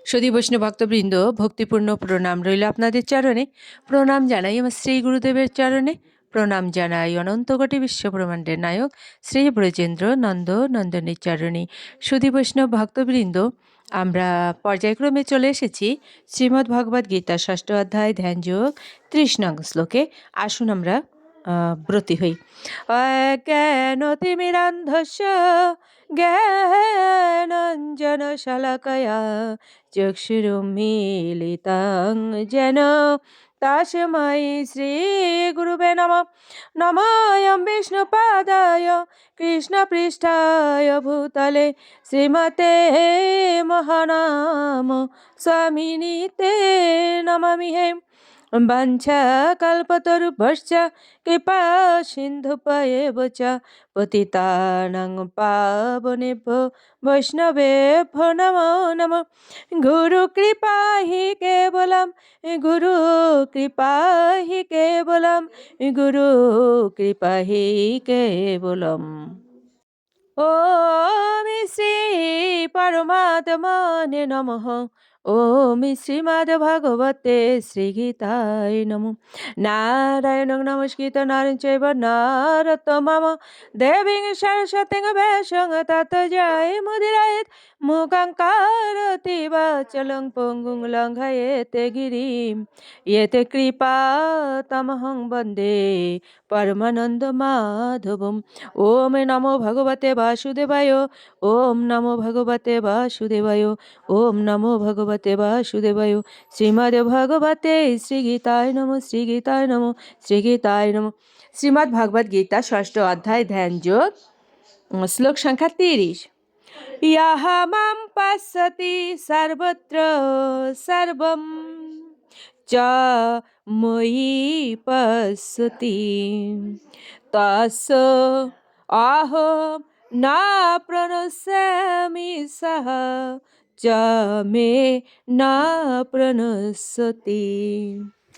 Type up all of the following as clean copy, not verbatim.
সুধী বৈষ্ণব ভক্তবৃন্দ, ভক্তিপূর্ণ প্রণাম রইল আপনাদের চরণে। প্রণাম জানাই আমার শ্রী গুরুদেবের চরণে। প্রণাম জানাই অনন্ত কোটি বিশ্বব্রহ্মাণ্ডের নায়ক শ্রী ব্রজেন্দ্র নন্দ নন্দনের চরণে। সুধী বৈষ্ণব ভক্তবৃন্দ, আমরা পর্যায়ক্রমে চলে এসেছি শ্রীমদ্ ভগবদ্ গীতা 6ষ্ঠ অধ্যায় ধ্যানযোগ 30 নং শ্লোকে। আসুন আমরা ব্রতী হই। অজ্ঞানতিমিরান্ধস্য জ্ঞানাঞ্জনশলাকয়া চক্ষুरुन्मीलितं येन तस्मै श्रीगुरुवे नमः। नमोऽयं विष्णुपादाय कृष्णपृष्ठाय भूतले श्रीमते महानाम स्वामिनीते नमामि। वंशकल्पतरुभ्यश्च कृपा सिन्धुभ्येव च पतितानां पावनेभ्यो वैष्णवेभ्यो नमो नमः। गुरुकृपा हि केवलं गुरुकृपा हि केवलं गुरुकृपा हि केवलम्। ओम श्री परमात्मने नमः। ओम श्रीमद्भगवते श्रीगीताय नमः। नारायणं नमस्कृत्य नरं चैव नरोत्तमं देवीं सरस्वतीं व्यासं ततो जयमुदीरयेत्। मूकं करोति वाचालं पङ्गुं लङ्घयेते गिरिं यत् कृपातमहं वन्दे परमानन्दमाधवम्। ओम नमो भगवते वासुदेवाय। ओम नमो भगवते वासुदेवाय। ओम नमो भगवते वासुदेवाय। श्रीमद् भगवते श्रीगीताय नमः। श्रीगीताय नमः। श्रीगीताय नमः। श्रीमद् भगवद गीता 6ষ্ঠ অধ্যায় ধ্যান যোগ শ্লোক সংখ্যা 30। यः मां पश्यति सर्वत्र सर्वं च मयि पश्यति तस्य अहं न प्रणश्यामि सः च मे न प्रणश्यति।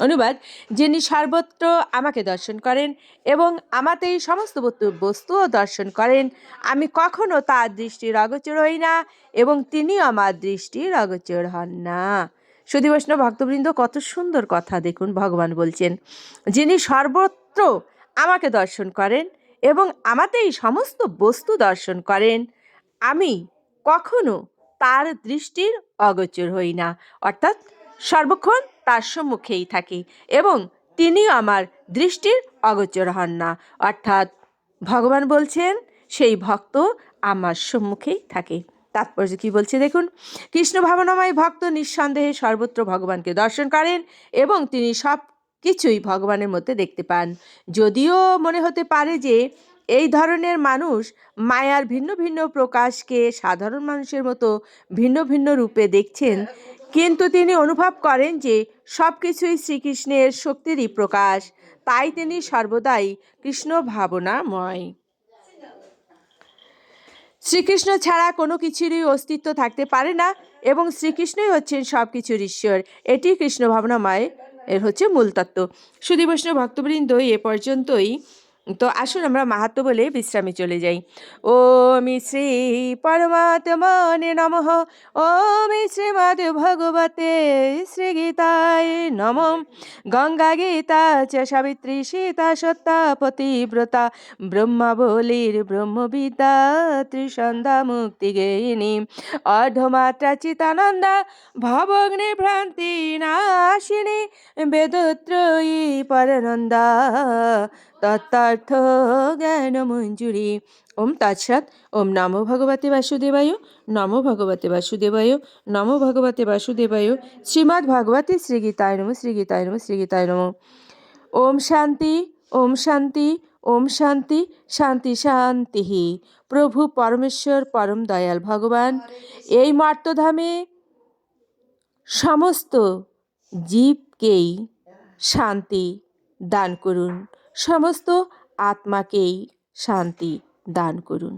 অনুবাদ: যিনি সর্বত্র আমাকে দর্শন করেন এবং আমাতেই সমস্ত বস্তুও দর্শন করেন, আমি কখনো তার দৃষ্টির অগোচর হই না এবং তিনি আমার দৃষ্টির অগোচর হন না। সুধী বৈষ্ণব ভক্তবৃন্দ, কত সুন্দর কথা দেখুন। ভগবান বলছেন, যিনি সর্বত্র আমাকে দর্শন করেন এবং আমাতেই সমস্ত বস্তু দর্শন করেন, আমি কখনো তার দৃষ্টির অগোচর হই না, অর্থাৎ সর্বক্ষণ তার সম্মুখেই থাকি এবং তিনিও আমার দৃষ্টির অগোচর হন না। অর্থাৎ ভগবান বলছেন সেই ভক্ত আমার সম্মুখেই থাকে। তাৎপর্য কি বলছে দেখুন। কৃষ্ণ ভাবনাময় ভক্ত নিঃসন্দেহে সর্বত্র ভগবানকে দর্শন করেন এবং তিনি সব কিছুই ভগবানের মধ্যে দেখতে পান। যদিও মনে হতে পারে যে এই ধরনের মানুষ মায়ার ভিন্ন ভিন্ন প্রকাশকে সাধারণ মানুষের মতো ভিন্ন ভিন্ন রূপে দেখছেন, কিন্তু তিনি অনুভব করেন যে সব কিছুই শ্রীকৃষ্ণের শক্তিরই প্রকাশ। তাই তিনি সর্বদাই কৃষ্ণ ভাবনাময়। শ্রীকৃষ্ণ ছাড়া কোনো কিছুরই অস্তিত্ব থাকতে পারে না এবং শ্রীকৃষ্ণই হচ্ছেন সব কিছুর ঈশ্বর। এটি কৃষ্ণ ভাবনাময় এর হচ্ছে মূল তত্ত্ব। সুধী বৈষ্ণব ভক্তবৃন্দ, এ পর্যন্তই। তো আসুন আমরা মাহাত্ম্য বলে বিশ্রামে চলে যাই। ওম শ্রী পরমাত্মনে নমঃ। ওম শ্রীমদ্ ভগবতে শ্রীগীতায় নমঃ। গঙ্গা গীতা চ সাবিত্রী সীতা সত্তা পতিব্রতা ব্রহ্মাবলীর ব্রহ্মবিদ্যা ত্রিসন্ধ্যা মুক্তিগেহিনী অর্ধমাত্রা চিতানন্দা ভবগ্নি ভ্রান্তি নাশিনী বেদত্রয়ী পরানন্দা তত্ত্বার্থ জ্ঞান মঞ্জুরি। ওম তৎসৎ। ওম নমো ভগবতে বাসুদেবায়। নমো ভগবতে বাসুদেবায়। নমো ভগবতে বাসুদেবায়। শ্রীমদ্ ভগবতে শ্রীগীতায় নমঃ। শ্রীগীতায় নমঃ। শ্রীগীতায় নমঃ। ওম শান্তি। ওম শান্তি। ওম শান্তি। শান্তি শান্তি। প্রভু পরমেশ্বর পরম দয়াল ভগবান এই মর্তধামে সমস্ত জীবকেই শান্তি দান করুন, সমস্ত আত্মাকেই শান্তি দান করুন।